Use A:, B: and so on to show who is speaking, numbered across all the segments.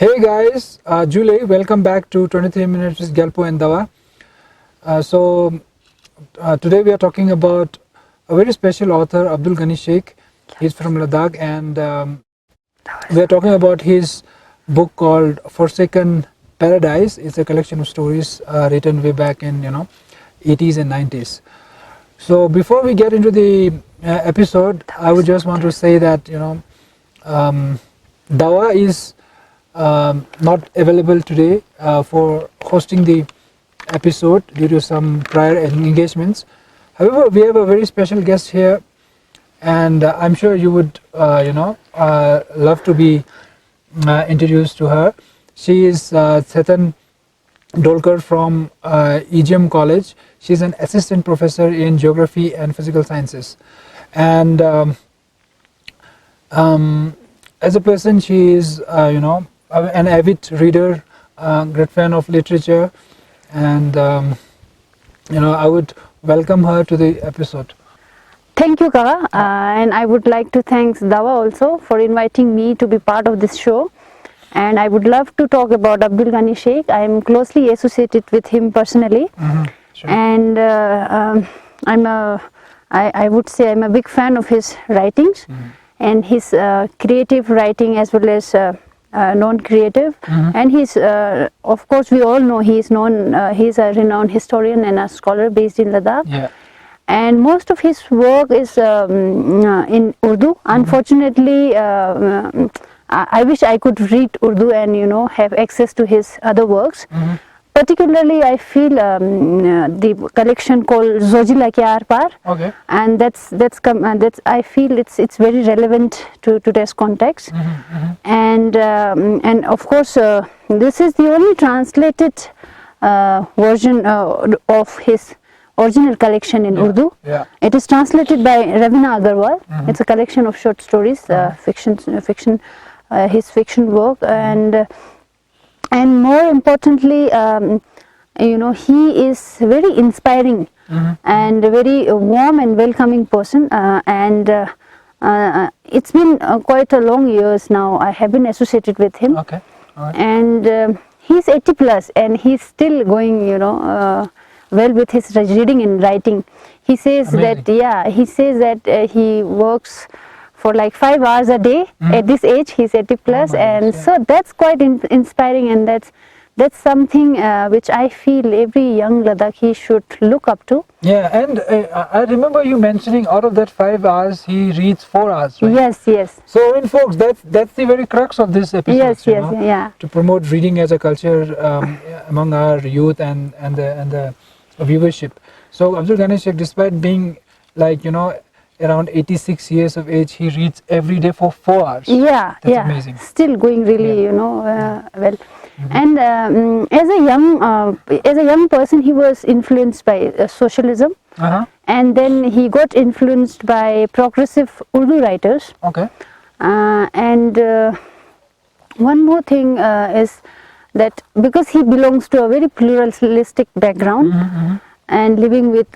A: Hey guys, Julie, welcome back to 23 Minutes with Galpo and Dawa. Today we are talking about a very special author, Abdul Ghani Sheikh. He's from Ladakh, and we are talking about his book called Forsaking Paradise. It's a collection of stories written way back in 80s and 90s. So before we get into the episode, I would just want to say that Dawa is not available today for hosting the episode due to some prior engagements. However, we have a very special guest here, and I'm sure you would love to be introduced to her. She is Chetan Dolkar from EGM College. She's an assistant professor in geography and physical sciences, and as a person, she is an avid reader, great fan of literature, and I would welcome her to the episode.
B: Thank you, Kava, and I would like to thank Dawa also for inviting me to be part of this show. And I would love to talk about Abdul Ghani Sheikh. I am closely associated with him personally,
A: Sure.
B: and I would say I'm a big fan of his writings and his creative writing as well as non-creative, and he's of course we all know he's a renowned historian and a scholar based in Ladakh.
A: Yeah.
B: And most of his work is in Urdu. Unfortunately, I wish I could read Urdu and have access to his other works. Particularly, I feel the collection called Zojila Ke Aar Paar,
A: Okay.
B: and that's I feel it's very relevant to today's context. And of course, this is the only translated version of his original collection in Urdu.
A: Yeah.
B: It is translated by Ravina Agarwal. It's a collection of short stories, fiction, his fiction work, and more importantly, he is very inspiring and a very warm and welcoming person. And it's been quite a long years now. I have been associated with him.
A: Okay. All right.
B: And he's 80 plus, and he's still going, well with his reading and writing. He says that he works for like 5 hours a day at this age. He's 80 plus, so that's quite inspiring, and that's something which I feel every young Ladakhi should look up to.
A: Yeah, and I remember you mentioning out of that 5 hours, he reads 4 hours, right?
B: Yes.
A: So, folks, that's the very crux of this episode.
B: Yes.
A: To promote reading as a culture among our youth and the viewership. So, Abdul Ghani Sheikh, despite being around 86 years of age, he reads every day for 4 hours. That's amazing.
B: Still going really, well. And as a young person, he was influenced by socialism, and then he got influenced by progressive Urdu writers.
A: Okay.
B: And one more thing is that because he belongs to a very pluralistic background, and living with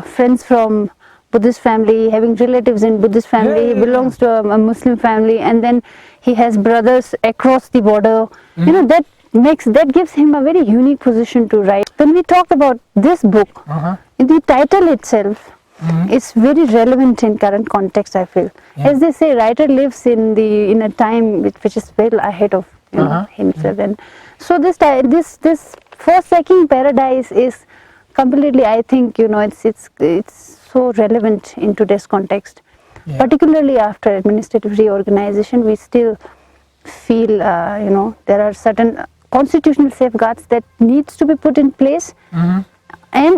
B: friends from Buddhist family, having relatives in Buddhist family, he belongs to a Muslim family, and then he has brothers across the border. That gives him a very unique position to write. When we talk about this book, the title itself is very relevant in current context, I feel. As they say, writer lives in a time which is well ahead of himself, and so this Forsaking Paradise is completely, I think, it's so relevant in today's context. Particularly after administrative reorganization, we still feel there are certain constitutional safeguards that needs to be put in place, and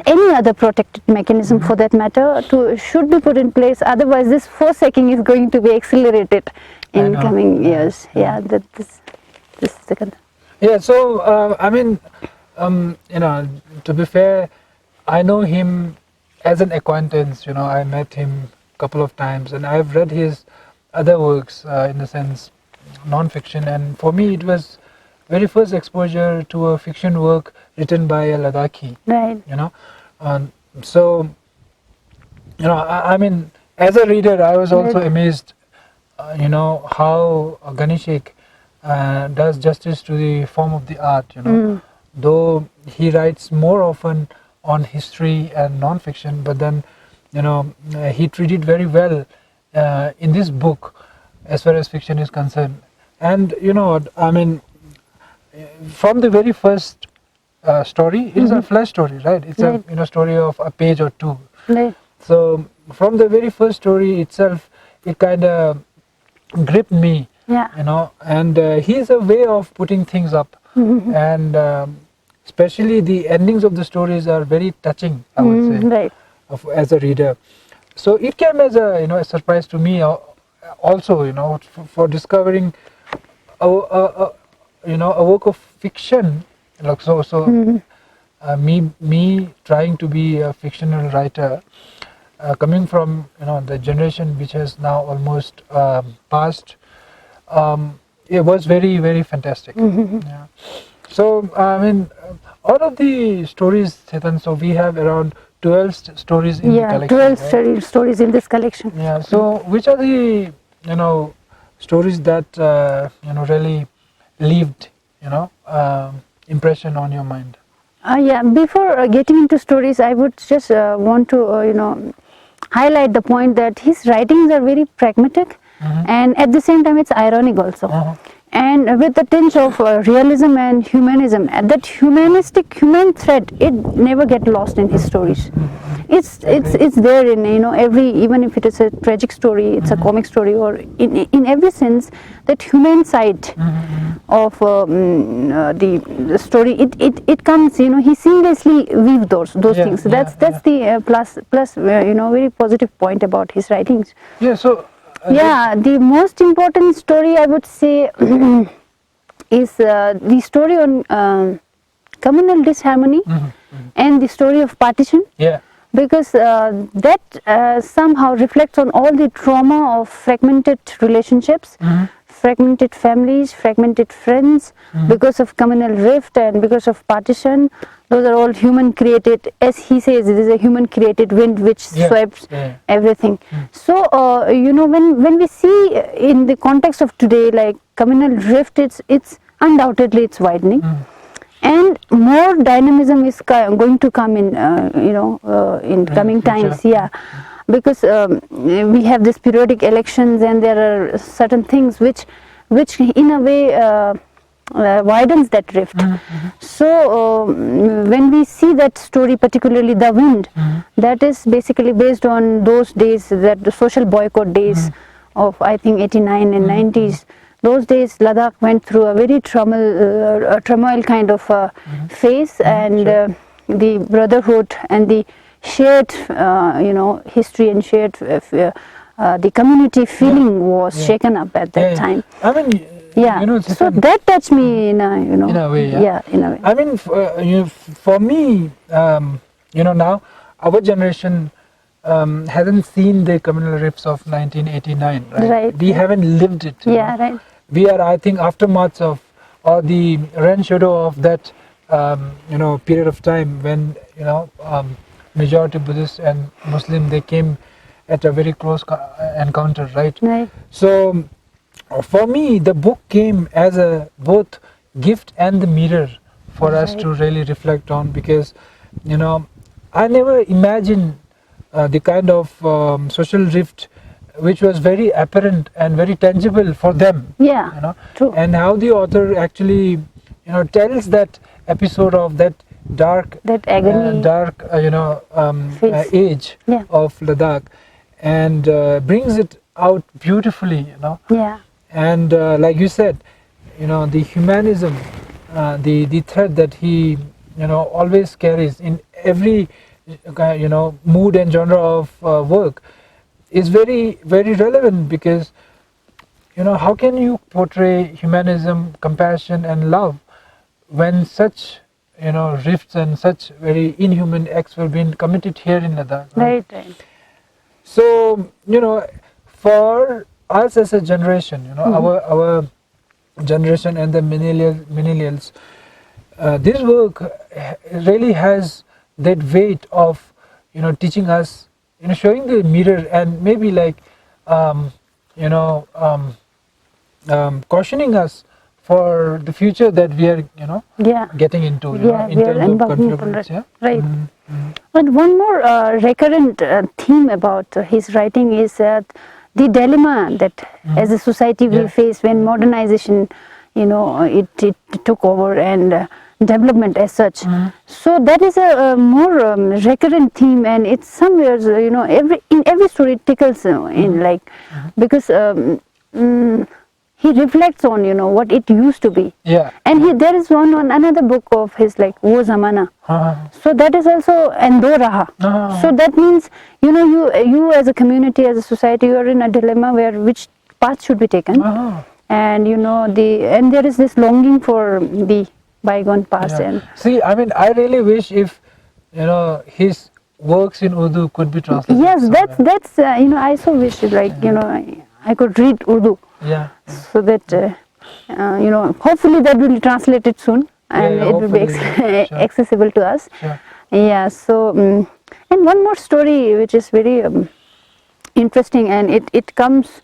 B: any other protected mechanism for that matter should be put in place. Otherwise, this forsaking is going to be accelerated in coming years. This is the concern.
A: Yeah. So to be fair, I know him as an acquaintance. I met him a couple of times, and I've read his other works, in the sense non-fiction, and for me it was very first exposure to a fiction work written by a Ladakhi.
B: Right.
A: So I mean, as a reader, I was also amazed, how Ghani Sheikh does justice to the form of the art, though he writes more often on history and non-fiction, but then he treated very well in this book as far as fiction is concerned. And I mean, from the very first story, it is a flash story, right? It's a story of a page or two.
B: Right.
A: So from the very first story itself, it kind of gripped me.
B: Yeah.
A: And he's a way of putting things up, and especially the endings of the stories are very touching, I would say,
B: right.
A: As a reader. So it came as a surprise to me also, for discovering a work of fiction, like me trying to be a fictional writer, coming from the generation which has now almost passed. It was very, very fantastic. Yeah. So I mean, out of the stories, Chetan, so we have around 12 stories in the collection.
B: 12
A: right?
B: stories in this collection.
A: Yeah. So which are the stories that really leaved impression on your mind?
B: Yeah. Before getting into stories, I would just want to highlight the point that his writings are very pragmatic. And at the same time it's ironic also, and with a tinge of realism and humanism. That human thread, it never get lost in his stories. It's there in every, even if it is a tragic story, it's a comic story, or in every sense, that humane side of the story, it comes, he seamlessly weaves those things. That's the plus very positive point about his writings.
A: Yeah. So
B: the most important story, I would say, is the story on communal disharmony and the story of partition.
A: Yeah.
B: Because that somehow reflects on all the trauma of fragmented relationships, fragmented families, fragmented friends, because of communal rift and because of partition. Those are all human created, as he says, it is a human created wind which sweeps everything. So when we see in the context of today, like communal rift, it's undoubtedly it's widening, and more dynamism is going to come in in coming times. Because we have this periodic elections, and there are certain things which in a way widens that rift. So when we see that story, particularly The Wind, that is basically based on those days, that the social boycott days of I think 89 and 90s. Those days Ladakh went through a very turmoil kind of phase, and the brotherhood and the shared history and shared the community feeling was shaken up at that time.
A: I mean,
B: so that touched me in a
A: way.
B: In a way.
A: I mean, for me, now our generation hasn't seen the communal rifts of 1989, right? We haven't lived it.
B: Right.
A: We are, I think, aftermaths of, or the rain shadow of that, period of time when majority Buddhists and Muslim, they came at a very close encounter, right? So for me, the book came as a both gift and the mirror for us to really reflect on, because I never imagined the kind of social rift which was very apparent and very tangible for them.
B: True.
A: And how the author actually tells that episode of that dark,
B: agony,
A: age of Ladakh, and brings it out beautifully. And like you said, the humanism, the thread that he always carries in every mood and genre of work is very, very relevant, because how can you portray humanism, compassion and love when such rifts and such very inhuman acts were being committed here in Ladakh,
B: right?
A: So for us as a generation, our generation and the millennials, this work really has that weight of teaching us, showing the mirror, and maybe like cautioning us for the future that we are, getting into, in
B: we are
A: terms of
B: embarking upon
A: confidence.
B: it. Right. But one more recurrent theme about his writing is the dilemma that as a society we face when modernization, it took over and development as such. So that is a more recurrent theme, and it's somewhere, in every story it tickles in, like, because he reflects on, what it used to be.
A: Yeah.
B: And there is another book of his, like Wo Zamana. So that is also Endo Raha. So that means, you as a community, as a society, you are in a dilemma where which path should be taken. And and there is this longing for the bygone past. And
A: see, I mean, I really wish if his works in Urdu could be translated.
B: Yes,
A: somewhere.
B: that's I so wish, like, I could read Urdu.
A: Yeah.
B: So that hopefully that will be translated soon, and it will be accessible to us.
A: Sure.
B: Yeah. So and one more story which is very interesting, and it comes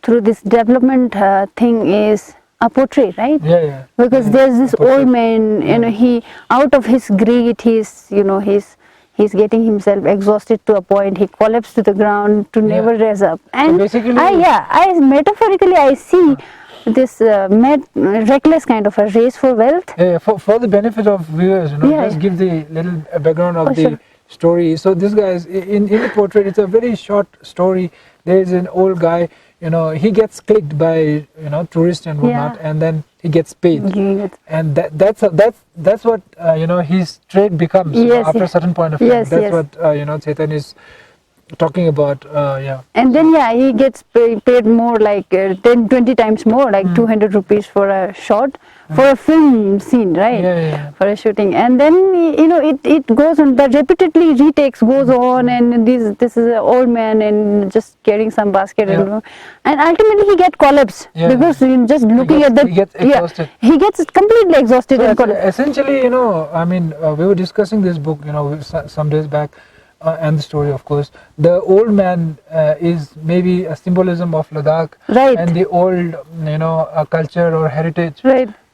B: through this development thing, is a portrait, right?
A: Yeah.
B: Because there's this old man, he, out of his greed, he's getting himself exhausted to a point, he collapsed to the ground to never raise up. And
A: so basically,
B: I metaphorically I see this reckless kind of a race for wealth.
A: Yeah, for the benefit of viewers, just give the little background of the story. So this guy is in the portrait. It's a very short story. There is an old guy. He gets clicked by tourists and whatnot, and then he gets paid. And that's what his trade becomes after a certain point of time. That's what Chetan is talking about.
B: And then he gets paid more, like 10-20 times more, like 200 rupees for a shot, for a film scene, right? For a shooting. And then it goes on, the repeatedly retakes goes on, and this is an old man and just carrying some basket, and ultimately he gets collapsed because just looking at that,
A: he gets exhausted.
B: He gets completely exhausted.
A: So essentially, I mean, we were discussing this book some days back. And the story, of course, the old man is maybe a symbolism of Ladakh, and the old, culture or heritage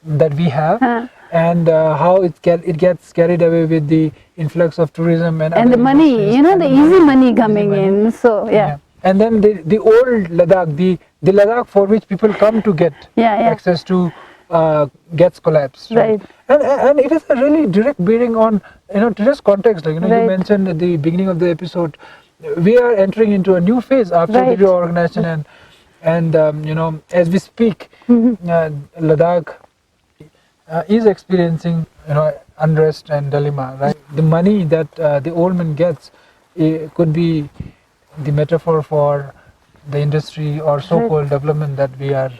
A: that we have, and how it gets carried away with the influx of tourism and
B: the money, the easy money coming in. So
A: and then the old Ladakh, the Ladakh for which people come to get access to, gets collapsed. Right. And it has a really direct bearing on today's context. Like you mentioned at the beginning of the episode, we are entering into a new phase after the reorganization, and as we speak, Ladakh is experiencing unrest and dilemma. Right. The money that the old man gets could be the metaphor for the industry or so-called development that we are.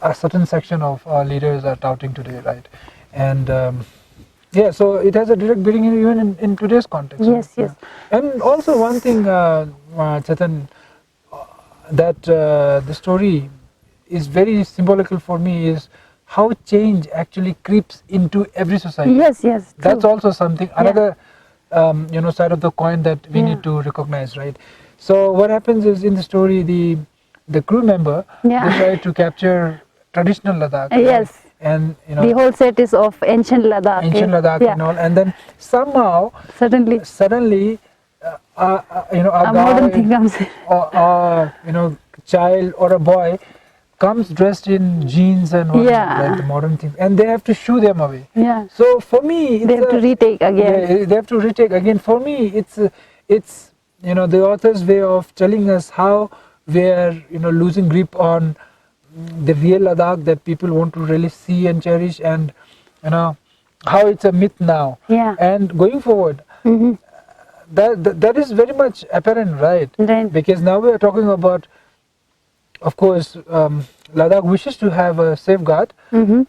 A: A certain section of our leaders are touting today, right? And so it has a direct bearing even in today's context.
B: Yes.
A: And also one thing, Chetan, that the story is very symbolical for me is how change actually creeps into every society.
B: Yes.
A: That's also something, another side of the coin that we need to recognize, right? So what happens is in the story, the crew member they try to capture traditional Ladakh.
B: Yes.
A: And
B: the whole set is of ancient Ladakh.
A: And all, and then somehow suddenly a
B: modern thing comes in.
A: or child or a boy comes dressed in jeans and all like the modern things, and they have to shoo them away. So for me,
B: they have to retake again.
A: They have to retake again. For me, it's the author's way of telling us how we are losing grip on the real Ladakh that people want to really see and cherish, and how it's a myth now. And going forward, that is very much apparent, right? Because now we are talking about, of course, Ladakh wishes to have a safeguard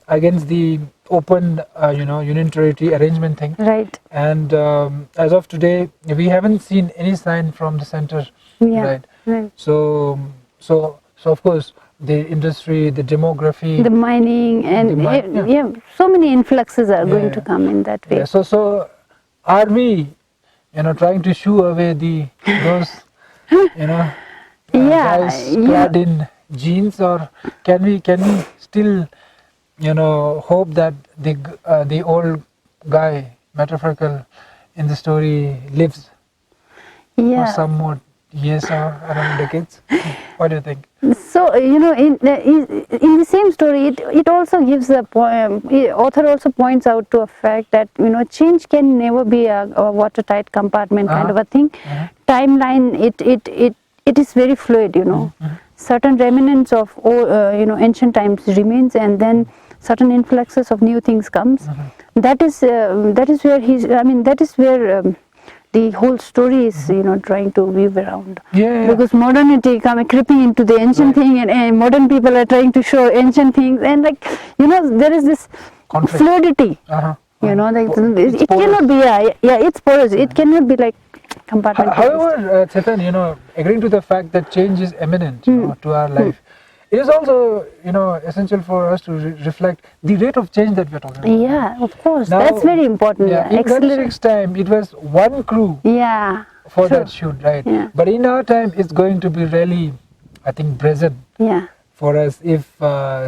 A: against the open, union territory arrangement thing. And as of today, we haven't seen any sign from the center, right? So of course, the industry, the demography,
B: the mining, and so many influxes are going to come in that way.
A: So are we, trying to shoo away those, guys clad in jeans, or can we still hope that the old guy, metaphorical, in the story lives for some more years or around decades. What do you think?
B: So in the same story, it also gives a author also points out to a fact that change can never be a watertight compartment kind of a thing. Timeline, it is very fluid. Certain remnants of ancient times remains, and then certain influxes of new things comes. That is where the whole story is trying to weave around. Because modernity creeping into the ancient thing, and modern people are trying to show ancient things, and there is this conflict. Fluidity. It cannot be it's porous. It cannot be like compartmentalized.
A: However, Chetan, agreeing to the fact that change is eminent to our life, it is also essential for us to reflect the rate of change that we are talking about.
B: Yeah, of course. Now, that's very important.
A: In Ghani Sheikh's time, it was one crew for that shoot, right? But in our time, it's going to be really, I think, brazen for us if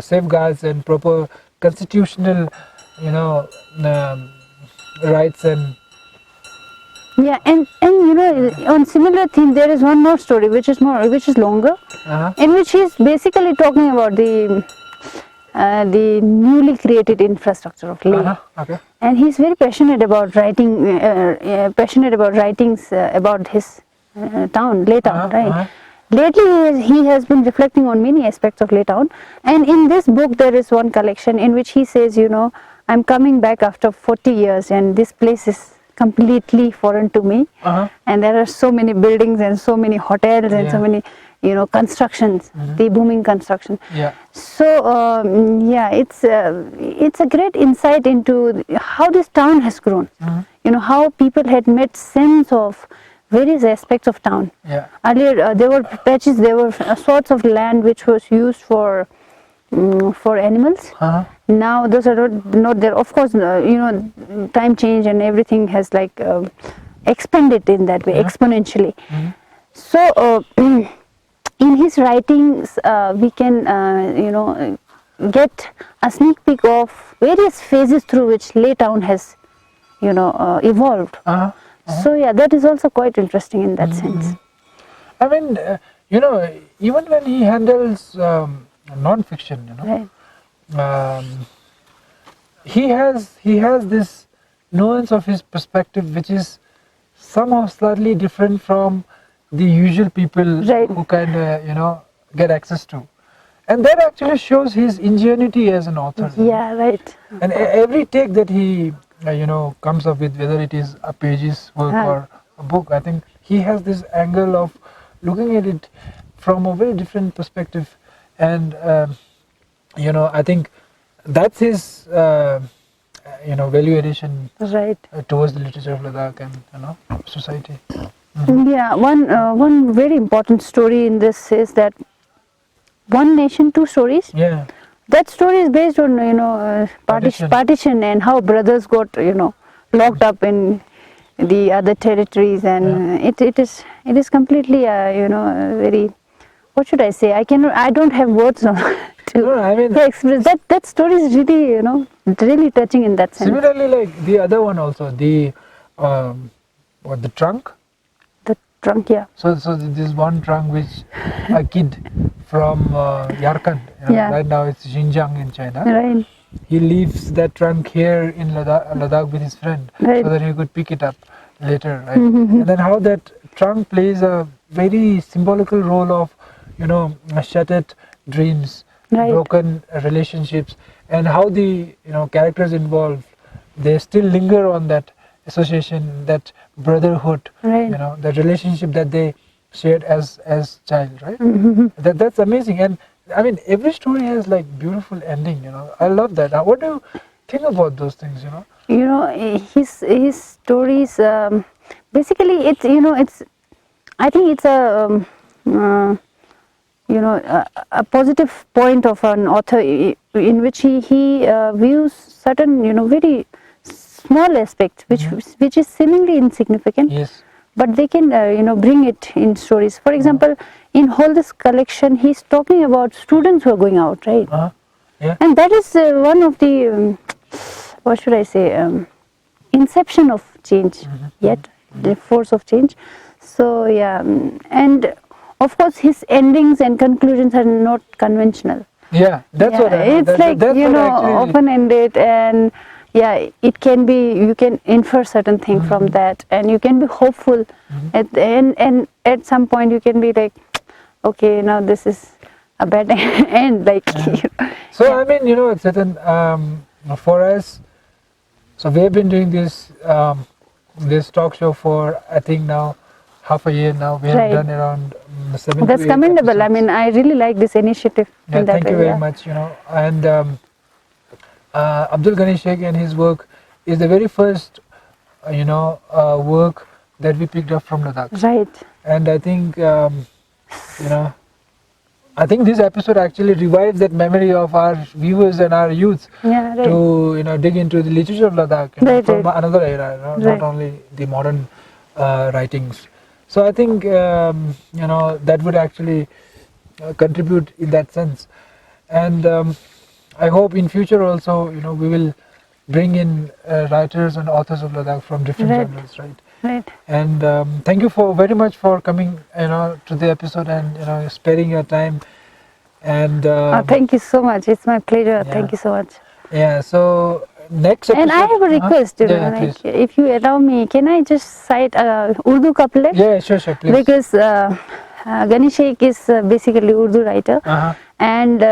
A: safeguards and proper constitutional, rights and
B: and on similar theme, there is one more story which is longer, in which he is basically talking about the newly created infrastructure of Leh. And he is very passionate about writing, writings about his town, Leh town, right? Lately, he has been reflecting on many aspects of Leh town, and in this book there is one collection in which he says, I'm coming back after 40 years, and this place is completely foreign to me, and there are so many buildings and so many hotels and so many constructions, the booming construction. So it's a great insight into how this town has grown. How people had made sense of various aspects of town. Earlier there were patches, there were sorts of land which was used for animals. Now those are not there. Of course, time change and everything has expanded in that way exponentially. So in his writings, we can get a sneak peek of various phases through which Leh town has evolved. So that is also quite interesting in that sense.
A: I mean, even when he handles non-fiction, he has this nuance of his perspective which is somehow slightly different from the usual people who kind of get access to, and that actually shows his ingenuity as an author. And every take that he comes up with, whether it is a page's work or a book, I think he has this angle of looking at it from a very different perspective, and I think that's his value addition towards the literature of Ladakh and society.
B: One very important story in this is that one nation, two stories. That story is based on partition and how brothers got locked up in the other territories, and it is completely very, what should I say? I don't have words to express that story is really really touching in that sense.
A: Similarly, like the other one also, the trunk.
B: The trunk,
A: So this one trunk which a kid from Yarkand, right now it's Xinjiang in China. He leaves that trunk here in Ladakh with his friend, so that he could pick it up later, right? And then how that trunk plays a very symbolical role of shattered dreams, broken relationships, and how the characters involved, they still linger on that association, that brotherhood, that relationship that they shared as child, right? That's amazing. And I mean, every story has beautiful ending. I love that. What do you think about those things?
B: His stories. Basically, it's. I think it's a positive point of an author in which he views certain very small aspects which is seemingly insignificant. But they can bring it in stories. For example, in all this collection, he's talking about students who are going out, right?
A: Yeah.
B: And that is one of the what should I say, inception of change, yet the force of change. So yeah, and of course his endings and conclusions are not conventional.
A: Yeah, that's
B: Yeah,
A: what I know.
B: it's like,
A: that's
B: you
A: what
B: know,
A: actually,
B: open-ended, and yeah, it can be, you can infer certain thing from that, and you can be hopeful at the end, and at some point you can be like, okay, now this is a bad end, like. You know.
A: So I mean, you know, Chetan, for us, so we have been doing this this talk show for, I think now half a year now. We have
B: Right.
A: done around 7
B: That's
A: to 8
B: commendable. I
A: episodes.
B: mean, I really like this initiative.
A: Yeah,
B: in that
A: thank you
B: way,
A: very
B: yeah.
A: much. You know, and Abdul Ghani Sheikh and his work is the very first, work that we picked up from Ladakh.
B: Right.
A: And I think, I think this episode actually revives that memory of our viewers and our youth
B: Yeah. Right.
A: to dig into the literature of Ladakh
B: Right,
A: from
B: right.
A: another era,
B: Right.
A: not only the modern writings. So I think that would actually contribute in that sense, and I hope in future also we will bring in writers and authors of Ladakh from different
B: Right.
A: genres, right?
B: Right.
A: And thank you for very much for coming to the episode and sparing your time. And
B: Thank you so much. It's my pleasure.
A: Yeah.
B: Thank you so much.
A: yeah, so next episode.
B: And I have a request, you know,
A: Yeah,
B: like,
A: please.
B: if you allow me, can I just cite a Urdu couplet?
A: Yeah, sure, please.
B: Because Ghani Sheikh is basically Urdu writer, and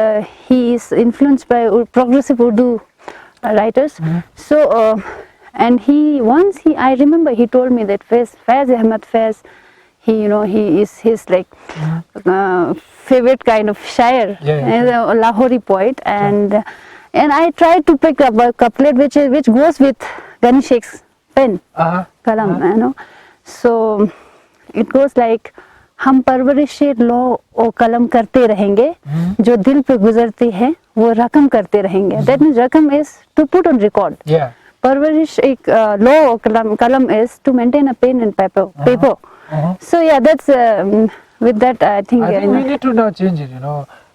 B: he is influenced by progressive Urdu writers. So, and I remember he told me that Faiz Ahmad Faiz, he is his like favorite kind of shair, and a Lahori poet, and I tried to pick up a couplet which goes with Ghani Sheikh's pen, kalam, So it goes like, हम परवरिश लो ओ कलम करते रहेंगे, जो दिल पे गुजरती है वो रकम करते रहेंगे. That means रकम is to put on record.
A: Yeah.
B: Parvarish, law kalam is to maintain a pen and paper. So yeah, that's with that I think.
A: I think we need to now change it.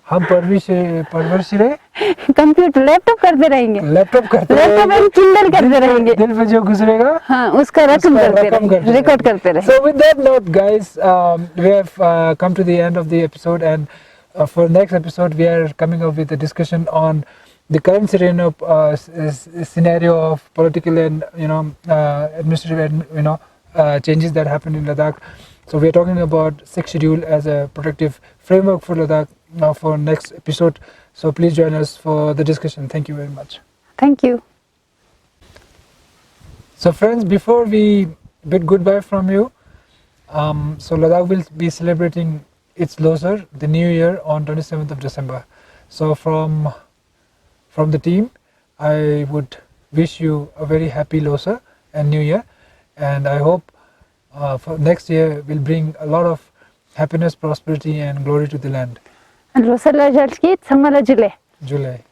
A: हम परवरिश रहे
B: computer laptop करते रहेंगे,
A: laptop करते
B: laptop and Kindle करते रहेंगे,
A: दिल पे जो गुजरेगा
B: हाँ उसका रकम करते रहेंगे, रिकॉर्ड करते रहेंगे.
A: So with that note, guys, we have come to the end of the episode, and for next episode we are coming up with a discussion on the current scenario of political and administrative changes that happened in Ladakh. So we are talking about sixth schedule as a protective framework for Ladakh now for next episode. So please join us for the discussion. Thank you very much.
B: Thank you.
A: So friends, before we bid goodbye from you, so Ladakh will be celebrating its Losar, the new year, on 27th of December. So from the team, I would wish you a very happy Losar and New Year, and I hope for next year will bring a lot of happiness, prosperity and glory to the land.
B: And Rosala Jalski, Samala Jule.
A: July.